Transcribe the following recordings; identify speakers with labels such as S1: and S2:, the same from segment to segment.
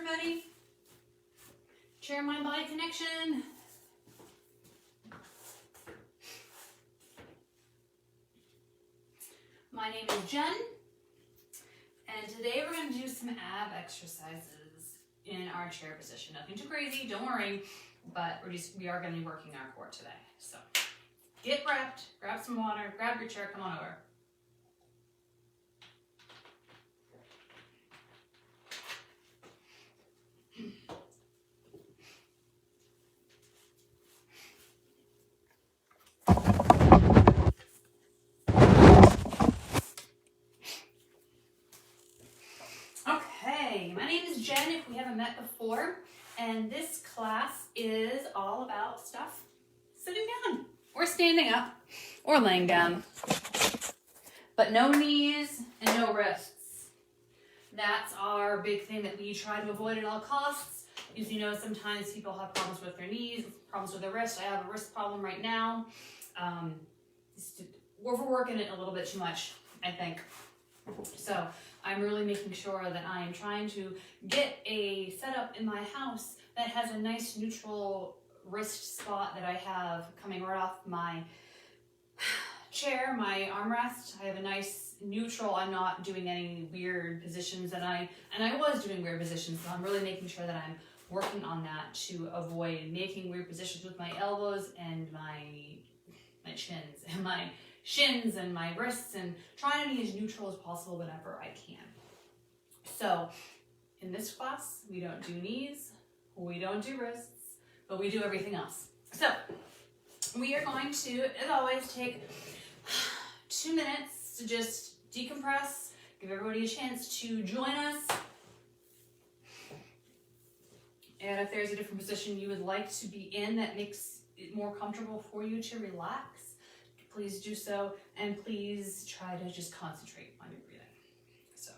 S1: everybody. Chair, mind, body connection. My name is Jen, and today we're going to do some ab exercises in our chair position. Nothing too crazy, don't worry, but we are going to be working our core today. So get prepped, grab some water, grab your chair, come on over. Okay, my name is Jen if we haven't met before, and this class is all about stuff sitting down or standing up or laying down, but no knees and no wrists. That's our big thing that we try to avoid at all costs. Because you know, sometimes people have problems with their knees, problems with their wrist. I have a wrist problem right now. We're overworking it a little bit too much, I think. So I'm really making sure that I am trying to get a setup in my house that has a nice neutral wrist spot that I have coming right off my chair, my armrest. I have a nice neutral. I'm not doing any weird positions, and I was doing weird positions, so I'm really making sure that I'm working on that to avoid making weird positions with my elbows and my chins and my shins and my wrists, and trying to be as neutral as possible whenever I can. So in this class, we don't do knees, we don't do wrists, but we do everything else. So we are going to, as always, take 2 minutes to just decompress, give everybody a chance to join us. And if there's a different position you would like to be in that makes it more comfortable for you to relax, please do so, and please try to just concentrate on your breathing. So,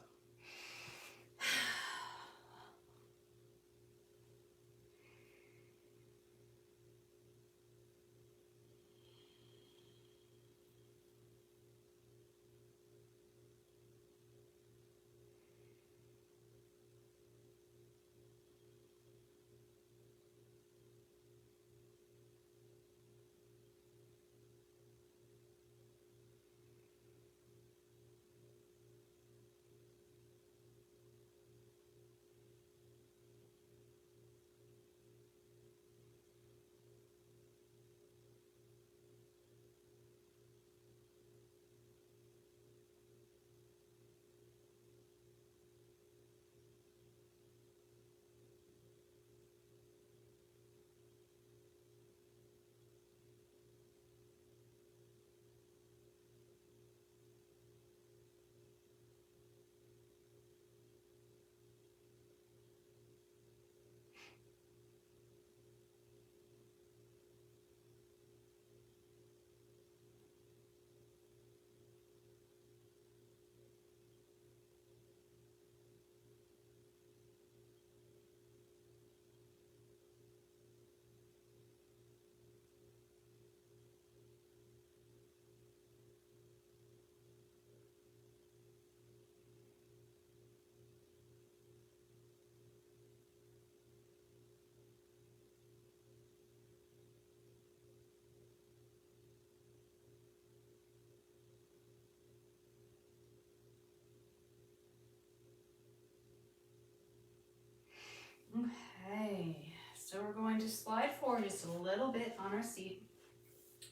S1: okay, so we're going to slide forward just a little bit on our seat,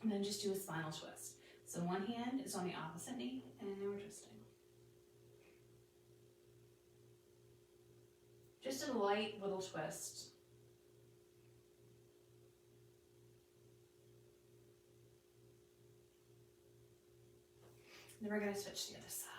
S1: and then just do a spinal twist. So one hand is on the opposite knee, and we're twisting. Just a light little twist. Then we're going to switch to the other side.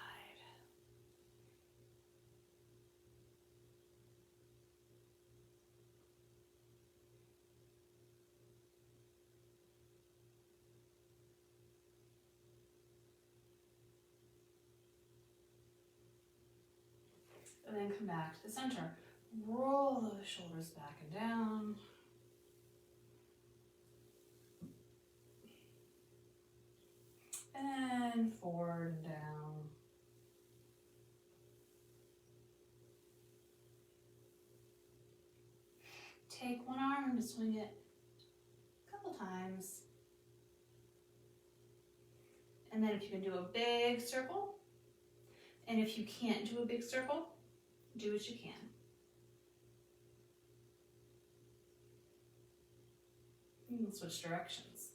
S1: And then come back to the center. Roll those shoulders back and down. And forward and down. to swing it a couple times. And then if you can do a big circle, and if you can't do a big circle, do what you can. You can switch directions.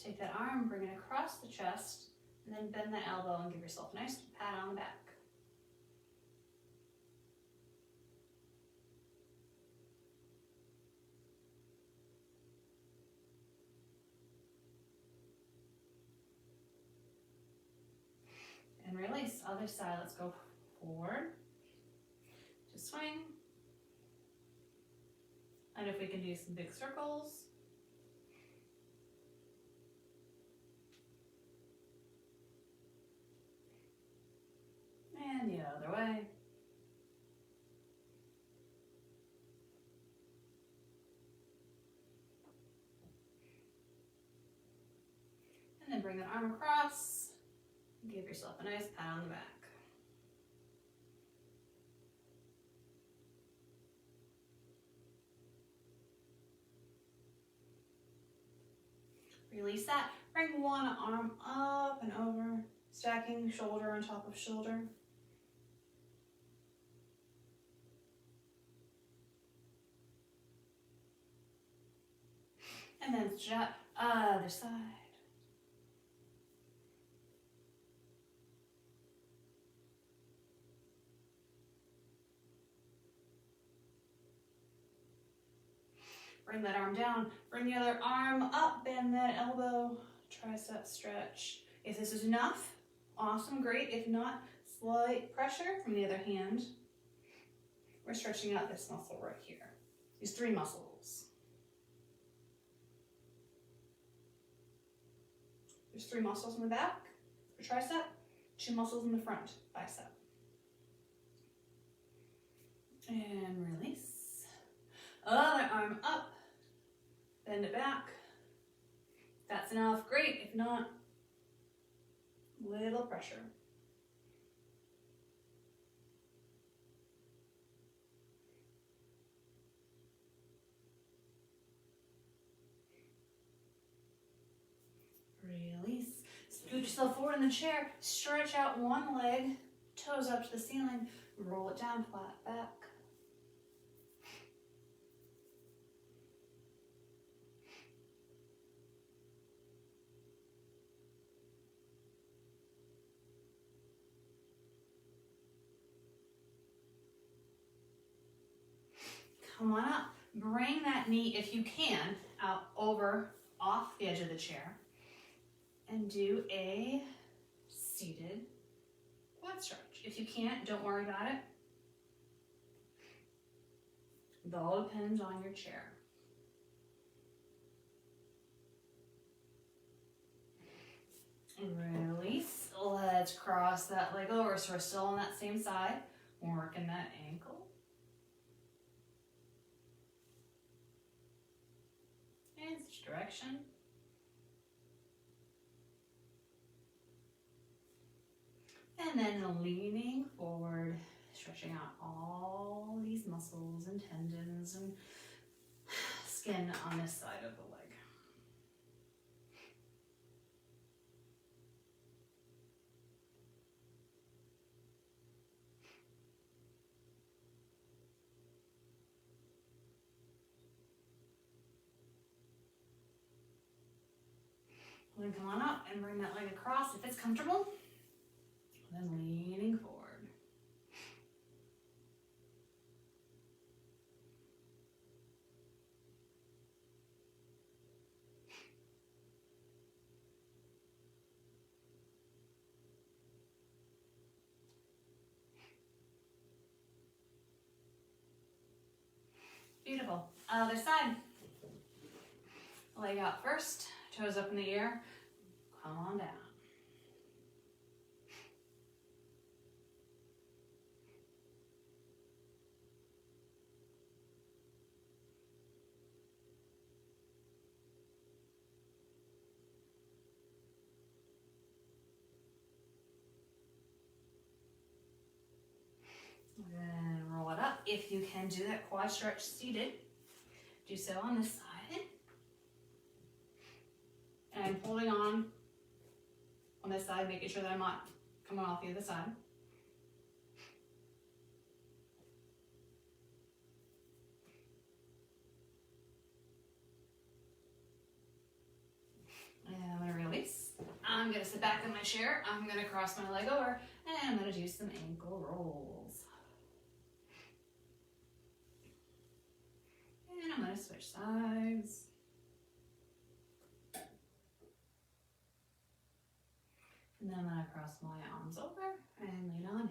S1: Take that arm, bring it across the chest, and then bend the elbow and give yourself a nice pat on the back. And release. Other side, let's go forward. Just swing. And if we can do some big circles. And the other way. And then bring that arm across. Give yourself a nice pat on the back. Release that. Bring one arm up and over, stacking shoulder on top of shoulder. And then jump other side. Bring that arm down, bring the other arm up, bend that elbow, tricep stretch. If this is enough, awesome, great. If not, slight pressure from the other hand. We're stretching out this muscle right here. These three muscles. There's three muscles in the back for tricep, two muscles in the front, bicep. And release. Other arm up. Bend it back. That's enough. Great. If not, little pressure. Release. Scoot yourself forward in the chair. Stretch out one leg, toes up to the ceiling. Roll it down, flat back. Come on up. Bring that knee, if you can, out over, off the edge of the chair. And do a seated quad stretch. If you can't, don't worry about it. It all depends on your chair. Release. Let's cross that leg over so we're still on that same side. Working that ankle. And switch direction. And then leaning forward, stretching out all these muscles and tendons and skin on this side of the leg. Then come on up and bring that leg across if it's comfortable. Then leaning forward. Beautiful. Other side. Leg out first, toes up in the air. Come on down. if you can do that quad stretch seated, do so on this side. And I'm holding on this side, making sure that I'm not coming off the other side. And I'm going to release. I'm going to sit back in my chair. I'm going to cross my leg over, and I'm going to do some ankle rolls. And I'm going to switch sides. And then I'm going to cross my arms over and lean on it.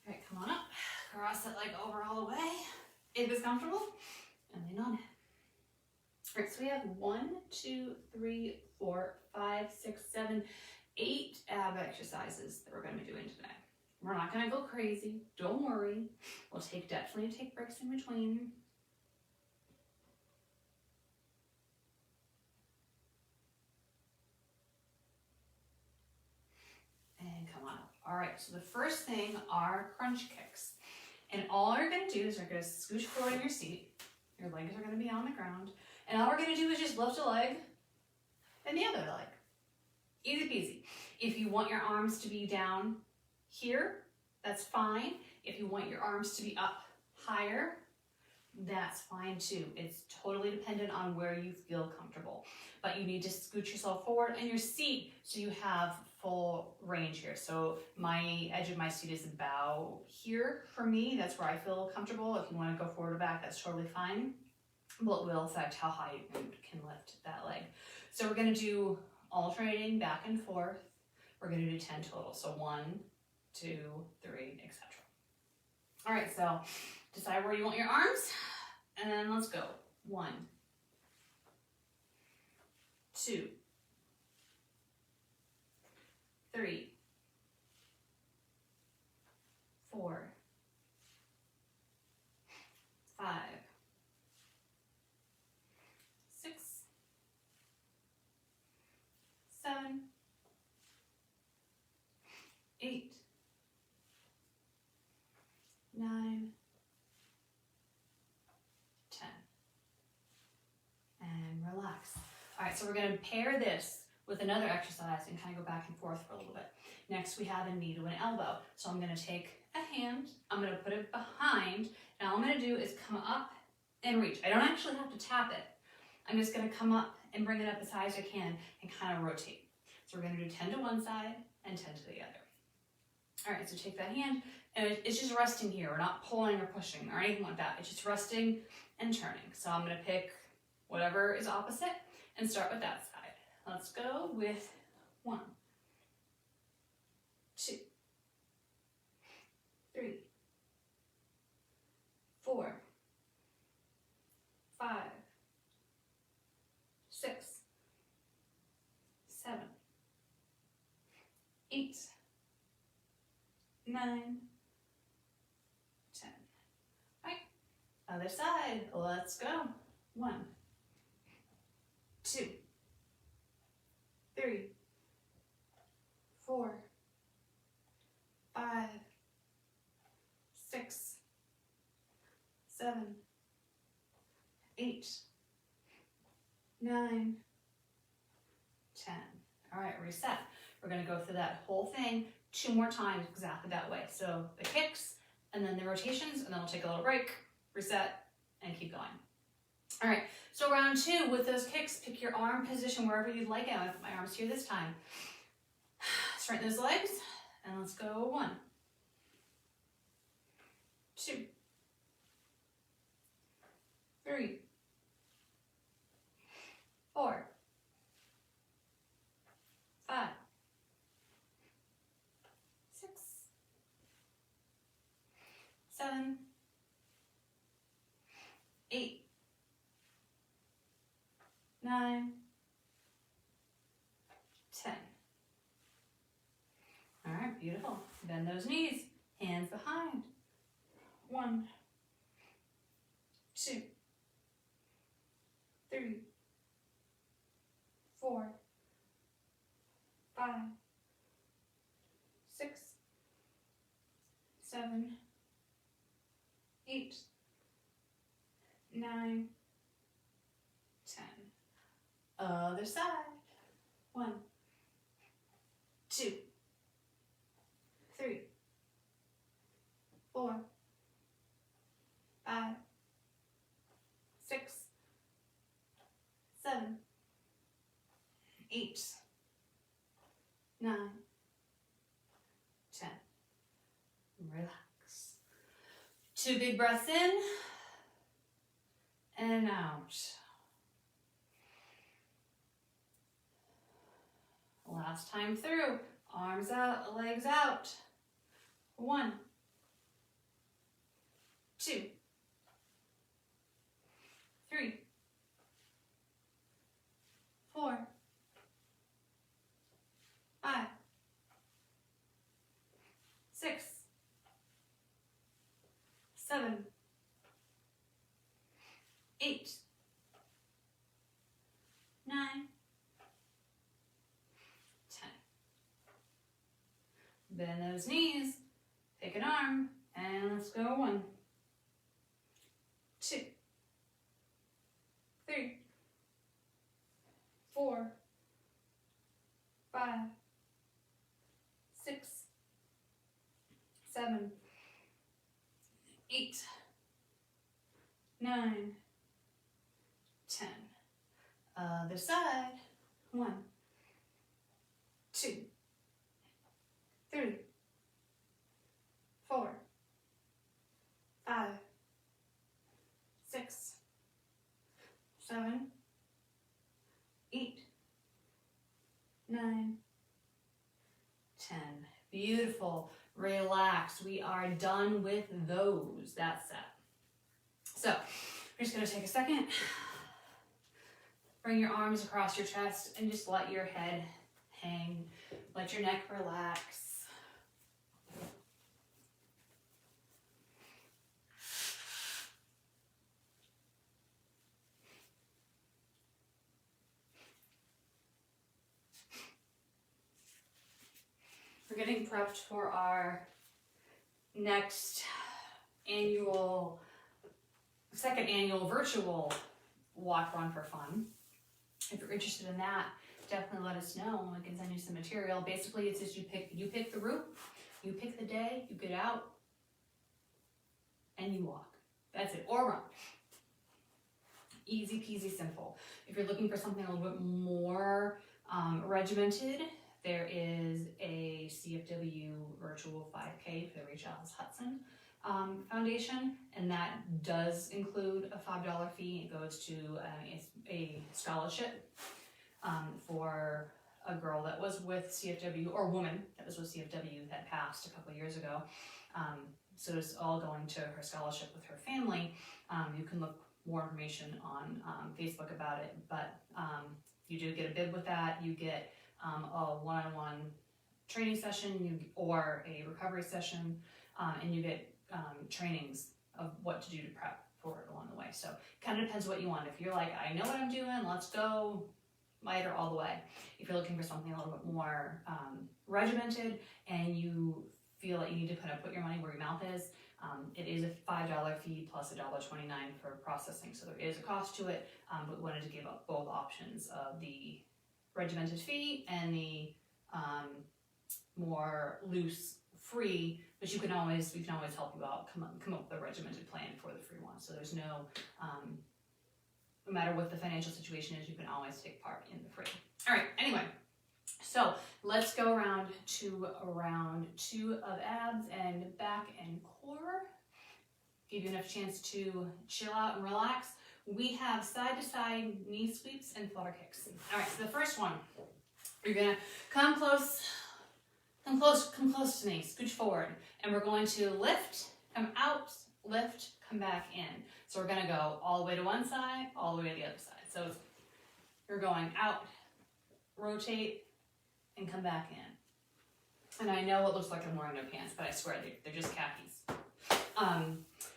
S1: All right, come on up. Cross that leg over all the way, if it's comfortable, and lean on it. All right, so we have 1, 2, 3, 4, 5, 6, 7, 8 ab exercises that we're going to be doing today. We're not going to go crazy. Don't worry. We'll definitely take breaks in between. And come on up. All right, so the first thing are crunch kicks. And all you're going to do is you're going to scooch forward in your seat. Your legs are going to be on the ground. And all we're going to do is just lift a leg and the other leg. Easy peasy. If you want your arms to be down here, that's fine. If you want your arms to be up higher, that's fine too. It's totally dependent on where you feel comfortable. But you need to scoot yourself forward in your seat so you have full range here. So my edge of my seat is about here for me. That's where I feel comfortable. If you want to go forward or back, that's totally fine. But it will affect how high you can lift that leg. So we're going to do alternating back and forth. We're going to do 10 total. So 1, 2, 3, etc. All right, so decide where you want your arms, and then let's go. 1, 2, 3, 4, 5, 6, 7, 8, 9, 10. And relax. All right, so we're going to pair this with another exercise and kind of go back and forth for a little bit. Next, we have a knee to an elbow. So I'm going to take a hand, I'm going to put it behind, and all I'm going to do is come up and reach. I don't actually have to tap it. I'm just going to come up and bring it up as high as I can and kind of rotate. So we're going to do 10 to one side and 10 to the other. All right, so take that hand, and it's just resting here. We're not pulling or pushing or anything like that. It's just resting and turning. So I'm going to pick whatever is opposite and start with that side. Let's go with 1, 2, 3, 4, 5, 6, 7, 8, 9, 10. Right, other side. Let's go. 1, 2, 3, 4, 5, 6, 7, 8, 9, 10. All right, reset. We're going to go through that whole thing 2 more times exactly that way. So the kicks and then the rotations, and then we'll take a little break, reset, and keep going. All right, so round 2 with those kicks, pick your arm position wherever you'd like. I'm going to put my arms here this time. Straighten those legs, and let's go. 1, 2, 3, 4, 5, 6, 7, 8, 9, 10. All right, beautiful. Bend those knees, Hands behind. 1, 2, 3, 4, 5, 6, 7, 8, 9, 10. Other side. 1, 2, 3, 4, 5, 6, 7, 8, 9, 10. Relax. 2 big breaths in and out. Last time through. Arms out, legs out. 1, 2, 3, 4, 5, 6, 7, 8, 9, 10. Bend those knees, pick an arm, and let's go. 1, 2, 3, 4, 5, 6, 7, 8, 9, 10. Other side. 1, 2, 3, 4, 5, 6, 7, 8, 9, 10. Beautiful. Relax. We are done with those. That's that. So, we're just going to take a second. Bring your arms across your chest and just let your head hang. Let your neck relax. We're getting prepped for our next second annual virtual walk run for fun. If you're interested in that, definitely let us know and we can send you some material. Basically, it's just you pick the route, you pick the day, you get out, and you walk. That's it, or run. Easy peasy simple. If you're looking for something a little bit more regimented, there is a CFW virtual 5K for the Rachel Hudson Foundation, and that does include a $5 fee. It goes to a scholarship for a girl that was with CFW, or a woman that was with CFW that passed a couple of years ago. So it's all going to her scholarship with her family. You can look more information on Facebook about it, but you do get a bid with that. You get a one-on-one training session or a recovery session, and you get trainings of what to do to prep for it along the way. So kind of depends what you want. If you're like, I know what I'm doing, let's go lighter all the way. If you're looking for something a little bit more regimented and you feel like you need to kind of put your money where your mouth is, it is a $5 fee plus $1.29 for processing. So there is a cost to it, but we wanted to give up both options of the regimented fee and the more loose free, but we can always help you out, come up with a regimented plan for the free one. So there's no matter what the financial situation is, you can always take part in the free. All right, anyway, so let's go around to round 2 of abs and back and core. Give you enough chance to chill out and relax. We have side to side knee sweeps and flutter kicks. All right, so the first one, you're gonna come close to me, scooch forward, and we're going to lift, come out, lift, come back in. So we're gonna go all the way to one side, all the way to the other side. So you're going out, rotate, and come back in. And I know it looks like I'm wearing no pants, but I swear they're just khakis.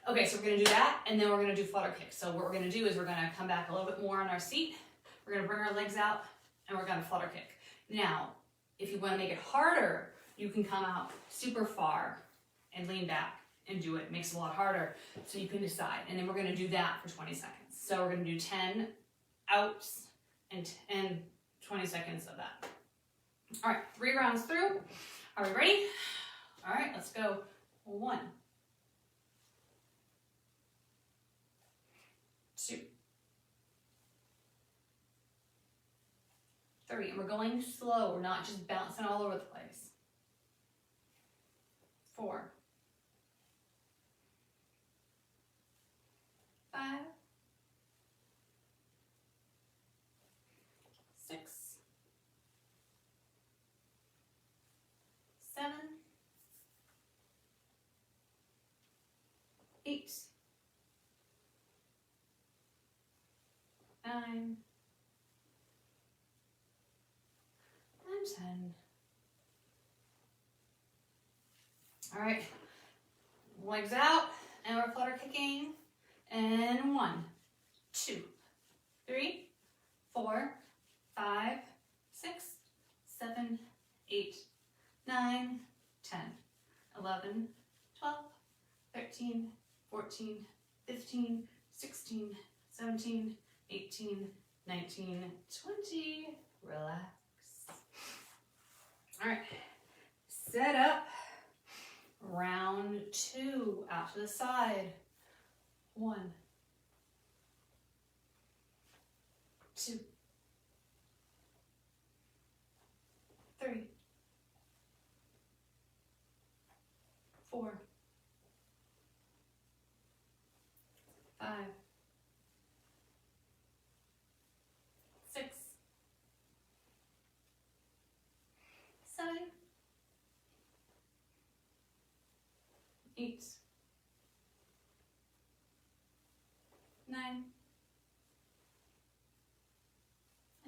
S1: Okay, so we're gonna do that, and then we're gonna do flutter kick. So what we're gonna do is we're gonna come back a little bit more on our seat. We're gonna bring our legs out, and we're gonna flutter kick. Now, if you wanna make it harder, you can come out super far and lean back and do it. It makes it a lot harder, so you can decide. And then we're gonna do that for 20 seconds. So we're gonna do 10 outs and 20 seconds of that. All right, 3 rounds through. Are we ready? All right, let's go. 1, 2, 3. And we're going slow. We're not just bouncing all over the place. 4, 5, 6, 7, 8, 9, and 10. All right, legs out, and we're flutter kicking. And 1, 2, 3, 4, 5, 6, 7, 8, 9, 10, 11, 12, 13, 14, 15, 16, 17, 18, 19, 20. Relax. All right, set up. Round 2, out to the side. 1, 2, 3, 4, 5, 6, 7, 8, 9,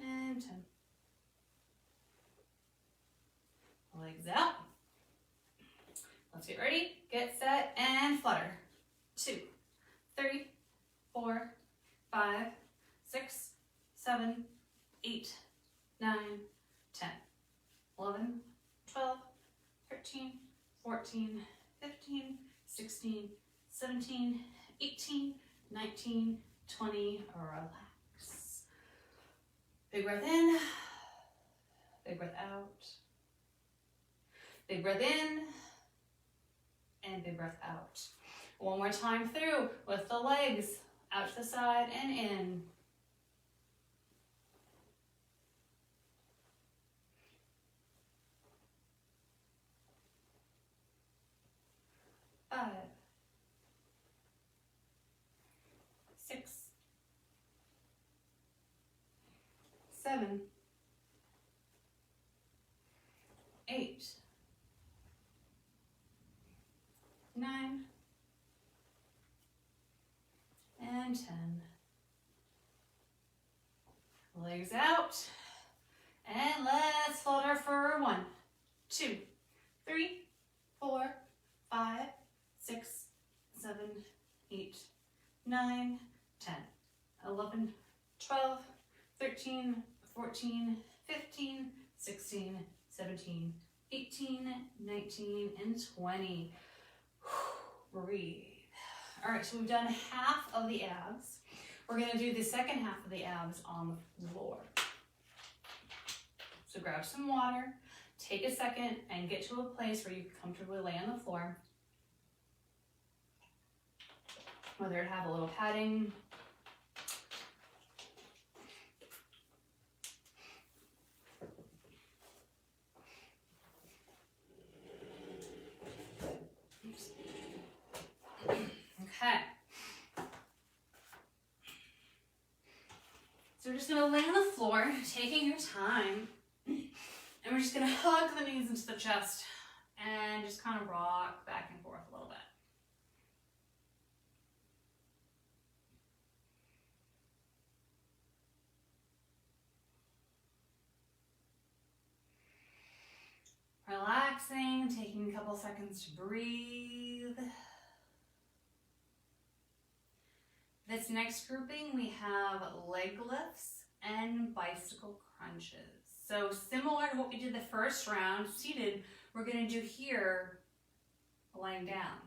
S1: and 10. Legs out. Let's get ready, get set, and flutter. 2, 3, 4, 5, 6, 7, 8, 9, 10, 11, 12, 13, 14, 15, 16, 17, 18, 19, 20, relax. Big breath in, big breath out. Big breath in, and big breath out. One more time through with the legs out to the side and in. 5, 6, 7, 8, 9, and 10. Legs out, and let's flutter for 1, 2, 3, 4, 5, 6, 7, 8, 9, 10, 11, 12, 13, 14, 15, 16, 17, 18, 19, and 20. Breathe. All right, so we've done half of the abs. We're gonna do the second half of the abs on the floor. So grab some water, take a second, and get to a place where you can comfortably lay on the floor. Whether it have a little padding, okay. So we're just gonna lay on the floor, taking your time, and we're just gonna hug the knees into the chest and just kind of rock back and forth a little bit. Relaxing couple seconds to breathe. This next grouping, we have leg lifts and bicycle crunches. So similar to what we did the first round, seated, we're going to do here, lying down.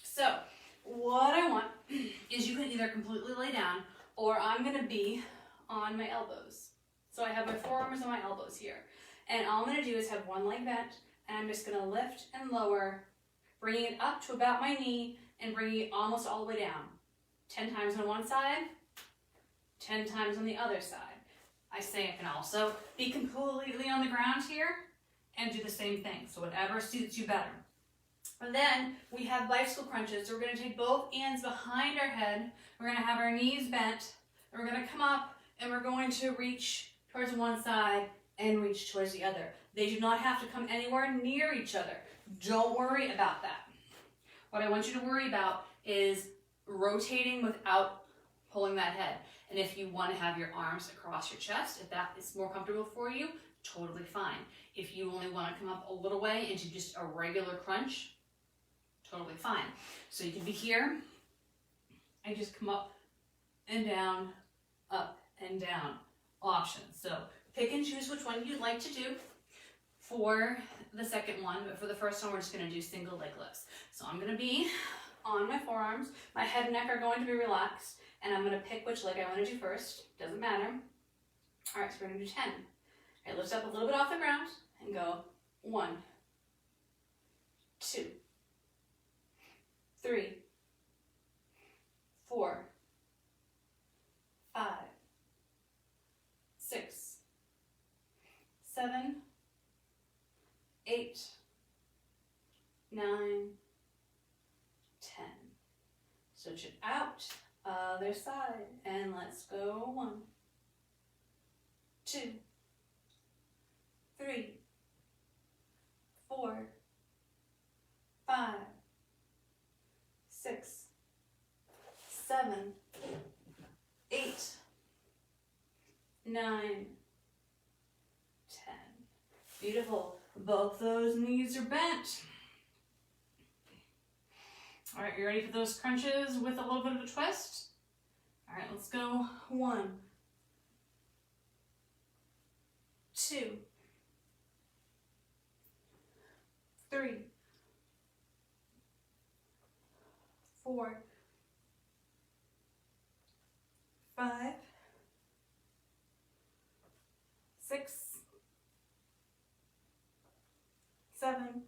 S1: So what I want is you can either completely lay down, or I'm going to be on my elbows. So I have my forearms on my elbows here. And all I'm going to do is have one leg bent, and I'm just going to lift and lower, bringing it up to about my knee and bringing it almost all the way down. 10 times on one side, 10 times on the other side. I say I can also be completely on the ground here and do the same thing. So whatever suits you better. And then we have bicycle crunches. So we're going to take both hands behind our head. We're going to have our knees bent. And we're going to come up and we're going to reach towards one side and reach towards the other. They do not have to come anywhere near each other. Don't worry about that. What I want you to worry about is rotating without pulling that head. And if you want to have your arms across your chest, if that is more comfortable for you, totally fine. If you only want to come up a little way into just a regular crunch, totally fine. So you can be here, I just come up and down, up and down, options. So pick and choose which one you'd like to do for the second one, but for the first one, we're just going to do single leg lifts. So I'm going to be on my forearms, my head and neck are going to be relaxed, and I'm going to pick which leg I want to do first. Doesn't matter. All right, so we're going to do 10. All right, lift up a little bit off the ground and go 1, 2, 3, 4, 5, 6, 7, 8, 9, 10. Switch it out, other side, and let's go 1, 2, 3, 4, 5, 6, 7, 8, 9, 10. Beautiful. Both those knees are bent. All right, you ready for those crunches with a little bit of a twist? All right, let's go 1, 2, 3, 4, 5, 6, 7,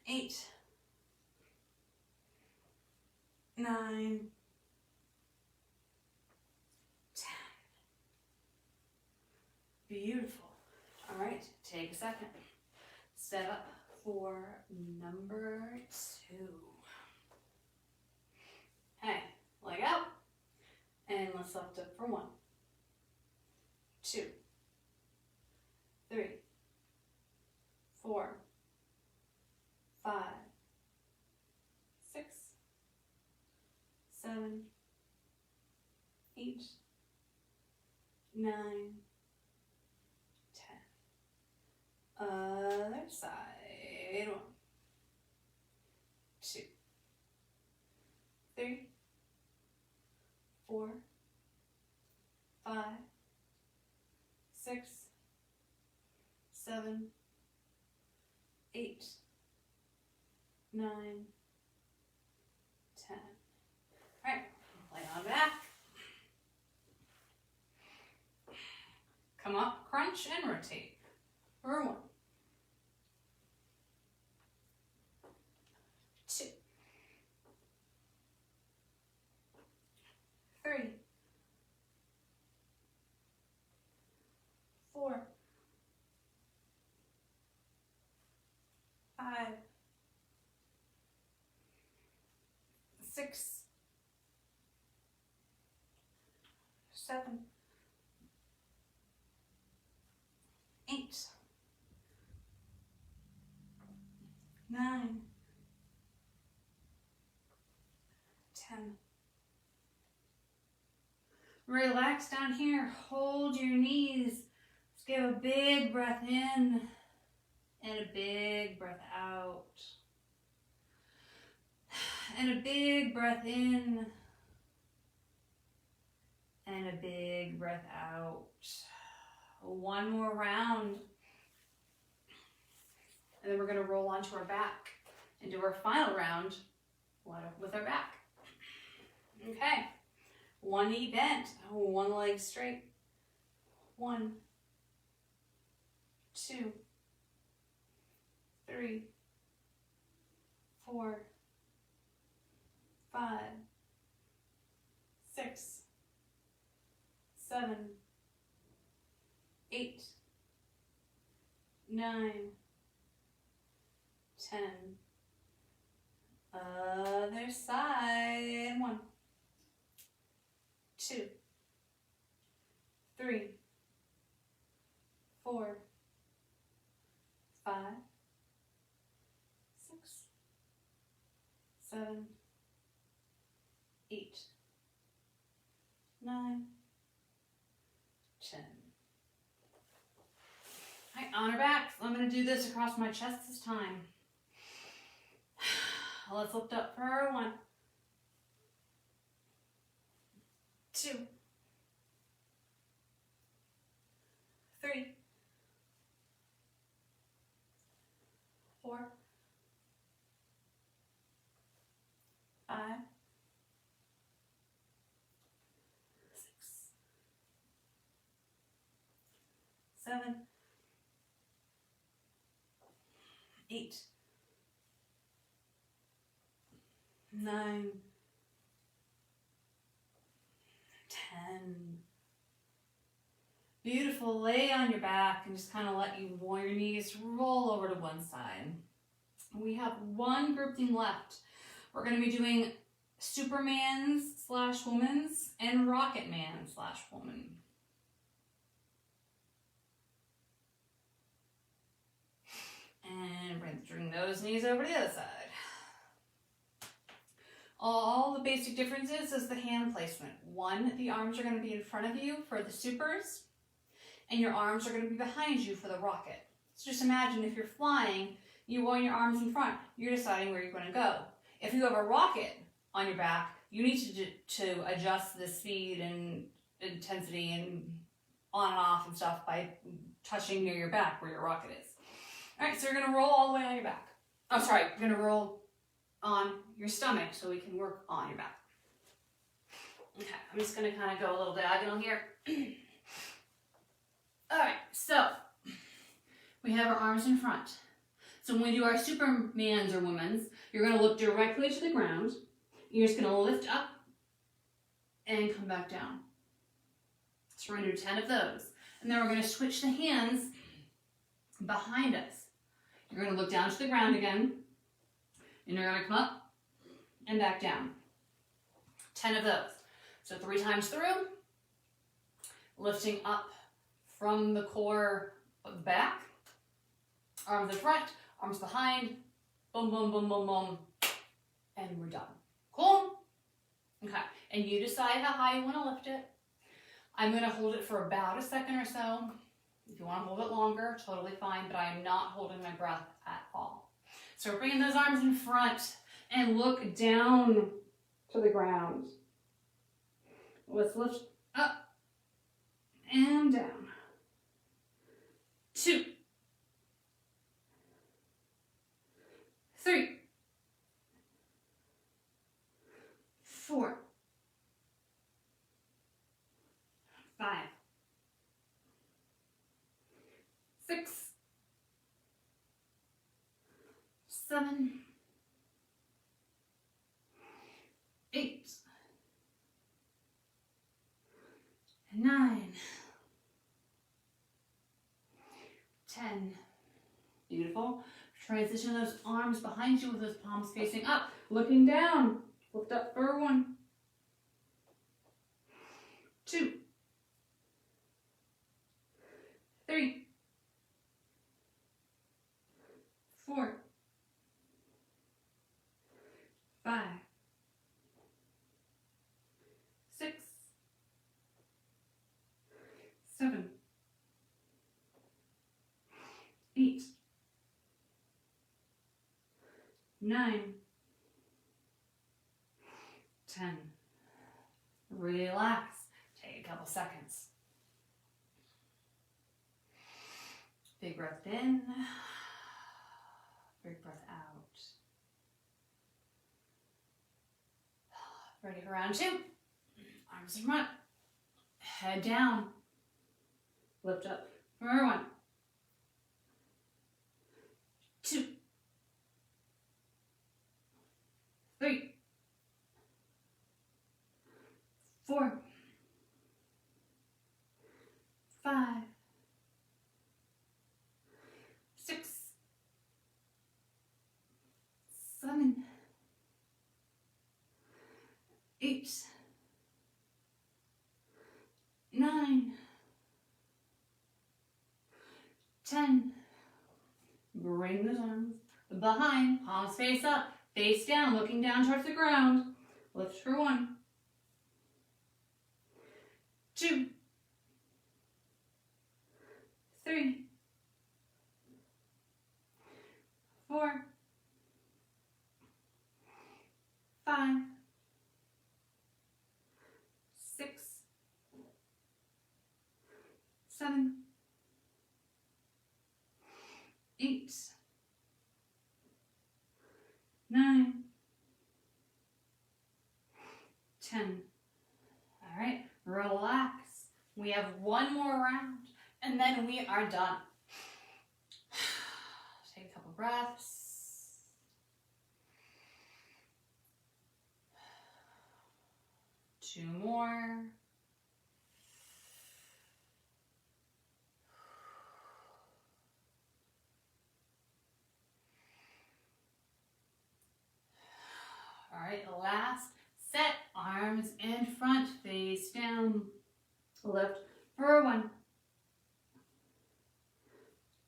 S1: 8, 9, 10. Beautiful. All right, take a second. Set up for number 2. Hey, leg out, and let's lift up for 1, 2, 3, 4, 5, 6, 7, 8, 9, 10. Other side. 1, 2, 3, 4, 5, 6, 7, 8, 9, 10. All right, lay on back. Come up, crunch, and rotate. For 1, 2, 3, 4, 5, 6, 7, 8, 9, 10. Relax down here. Hold your knees. Just give a big breath in And a big breath out. And a big breath in. And a big breath out. One more round. And then we're going to roll onto our back and do our final round with our back. Okay. One knee bent, one leg straight. 1, 2, 3, 4, 5, 6, 7, 8, 9, 10. Other side. 1, 2, 3, 4, 5, 6, 7, 8, 9, 10. All right, on our backs. I'm going to do this across my chest this time. Let's lift up for 1, 2, 3, 4, 5, 6, 7, 8, 9, 10. Beautiful. Lay on your back and just kind of let your knees roll over to one side. We have one group thing left. We're going to be doing Superman's / Woman's and Rocket Man / Woman. And bring those knees over to the other side. All the basic differences is the hand placement. 1, the arms are going to be in front of you for the supers, and your arms are going to be behind you for the rocket. So just imagine if you're flying, you want your arms in front. You're deciding where you're going to go. If you have a rocket on your back, you need to adjust the speed and intensity and on and off and stuff by touching near your back where your rocket is. All right, so you're going to roll all the way on your back. Oh, sorry, you're going to roll on your stomach so we can work on your back. Okay, I'm just going to kind of go a little diagonal here. All right, so we have our arms in front. So when we do our Supermans or Women's, you're going to look directly to the ground. You're just going to lift up and come back down. So we're going to do 10 of those. And then we're going to switch the hands behind us. You're going to look down to the ground again. And you're going to come up and back down. 10 of those. So 3 times through. Lifting up from the core of the back. Arms in front, arms behind. Boom, boom, boom, boom, boom. And we're done. Cool? Okay. And you decide how high you want to lift it. I'm going to hold it for about a second or so. If you want to hold it longer, totally fine. But I am not holding my breath at all. So we're bringing those arms in front and look down to the ground. Let's lift up and down. 2, 3, 4, 5, 6, 7, 8, 9, 10. Beautiful. Transition those arms behind you with those palms facing up, looking down. Lift up for 1, 2, 3, 4, 5, 6, 7, 8, 9, 10. Relax. Take a couple seconds. Big breath in. Big breath out. Ready for round 2. Arms in front. Head down. Lift up. For 1, 2, 3, 4, 5, 6, 7, 8, 9, 10. Bring those arms behind, palms face up, face down, looking down towards the ground. Lift for 1, 2, 3, 4, 5, 6, 7, 8, 9, 10. All right, relax. We have one more round and then we are done. Take a couple breaths. Two more. All right, last set. Arms in front, face down. Lift for 1,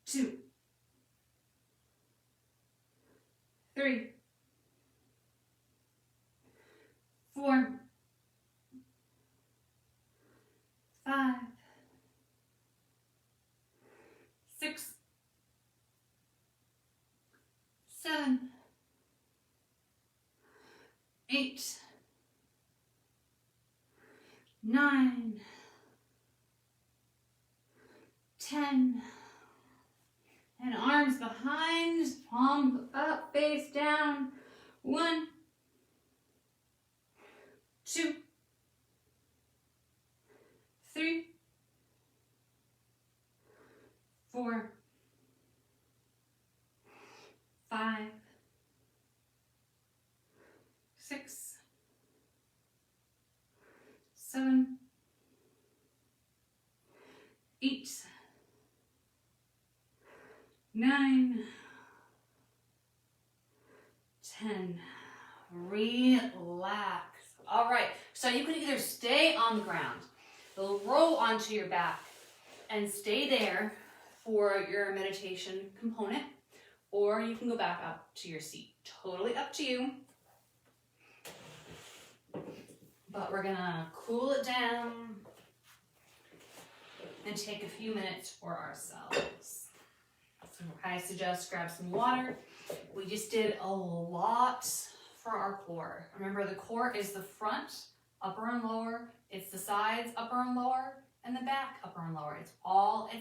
S1: 2, 3, 4, 5, 6, 7, 8, 9, 10. And arms behind, palms up, face down. 1, 2, 3, 4, 5, 6, 7, 8, 9, 10. Relax. All right, so you can either stay on the ground, roll onto your back, and stay there for your meditation component, or you can go back up to your seat. Totally up to you. But we're gonna cool it down and take a few minutes for ourselves. So I suggest grab some water. We just did a lot for our core. Remember, the core is the front, upper and lower. It's the sides, upper and lower, and the back, upper and lower. It's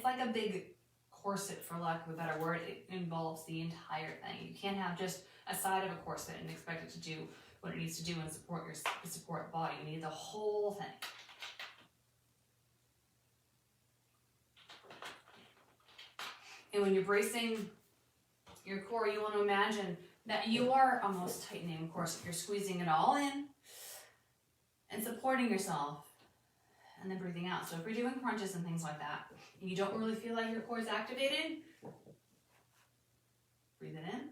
S1: like a big corset, for lack of a better word. It involves the entire thing. You can't have just a side of a corset and expect it to do what it needs to do and support the body. You need the whole thing. And when you're bracing your core, you want to imagine that you are almost tightening. Of course, you're squeezing it all in and supporting yourself and then breathing out. So if you're doing crunches and things like that, and you don't really feel like your core is activated, breathe it in,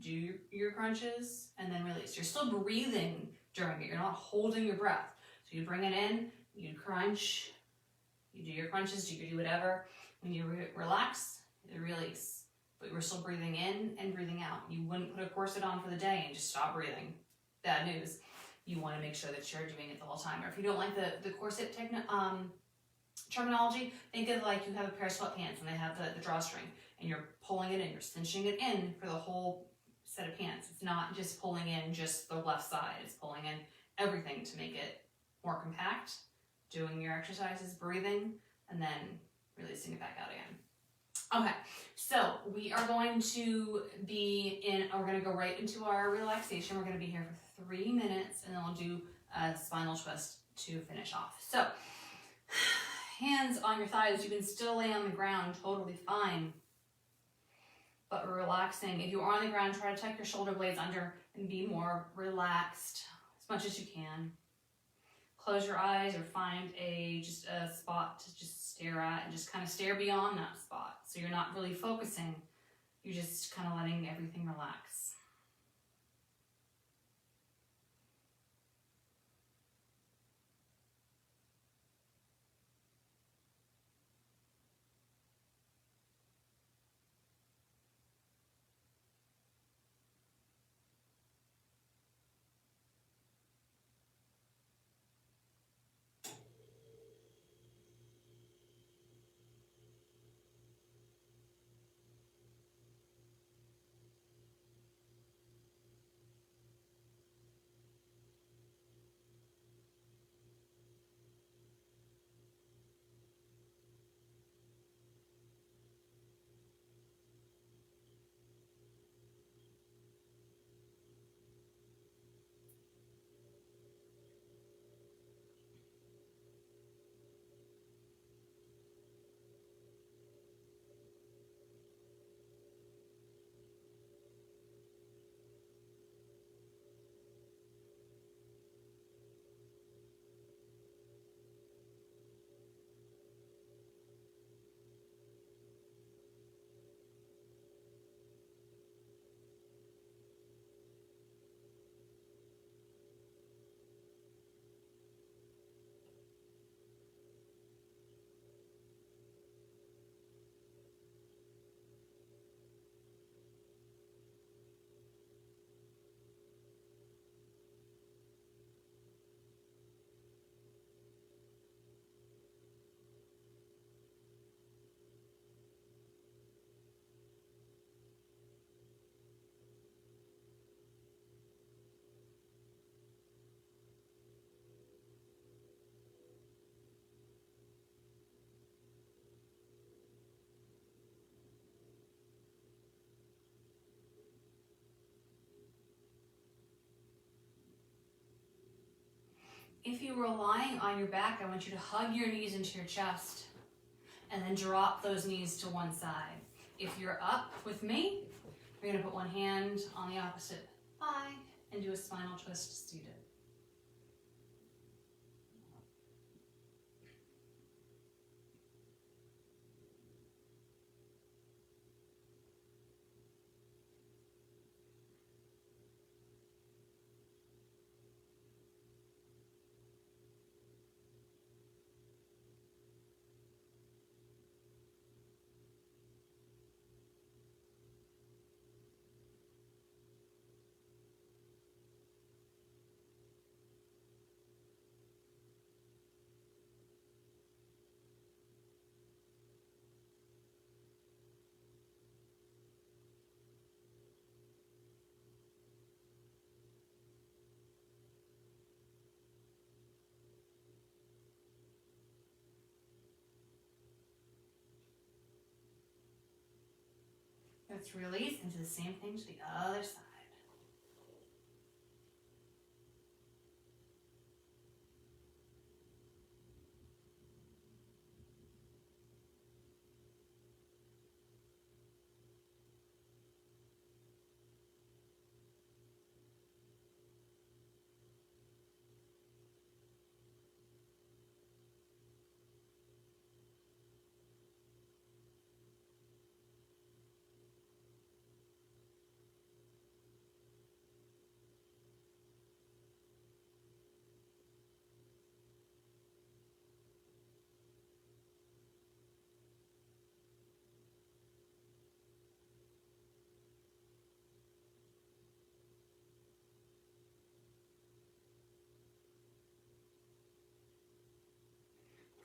S1: do your crunches, and then release. You're still breathing during it. You're not holding your breath. So you bring it in, you crunch, you do your crunches, you do whatever. When you relax, you release. But we're still breathing in and breathing out. You wouldn't put a corset on for the day and just stop breathing. Bad news. You want to make sure that you're doing it the whole time. Or if you don't like the corset terminology, think of like you have a pair of sweatpants and they have the drawstring, and you're pulling it in, you're cinching it in for the whole set of pants. It's not just pulling in just the left side. It's pulling in everything to make it more compact, doing your exercises, breathing, and then releasing it back out again. Okay, so we are going to we're going to go right into our relaxation. We're going to be here for 3 minutes, and then we'll do a spinal twist to finish off. So, hands on your thighs. You can still lay on the ground, totally fine. But we're relaxing. If you are on the ground, try to tuck your shoulder blades under and be more relaxed as much as you can. Close your eyes or find just a spot to just stare at and just kind of stare beyond that spot. So you're not really focusing. You're just kind of letting everything relax. If you were lying on your back, I want you to hug your knees into your chest and then drop those knees to one side. If you're up with me, you're going to put one hand on the opposite thigh and do a spinal twist seated. Let's release and do the same thing to the other side.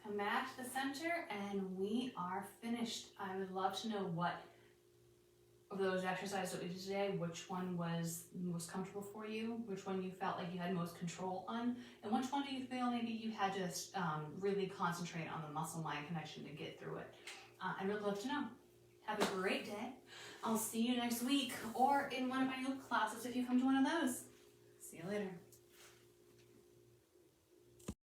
S1: Come back to the center and we are finished. I would love to know what of those exercises that we did today, which one was most comfortable for you, which one you felt like you had most control on, and which one do you feel maybe you had to really concentrate on the muscle-mind connection to get through it. I'd really love to know. Have a great day. I'll see you next week or in one of my new classes if you come to one of those. See you later.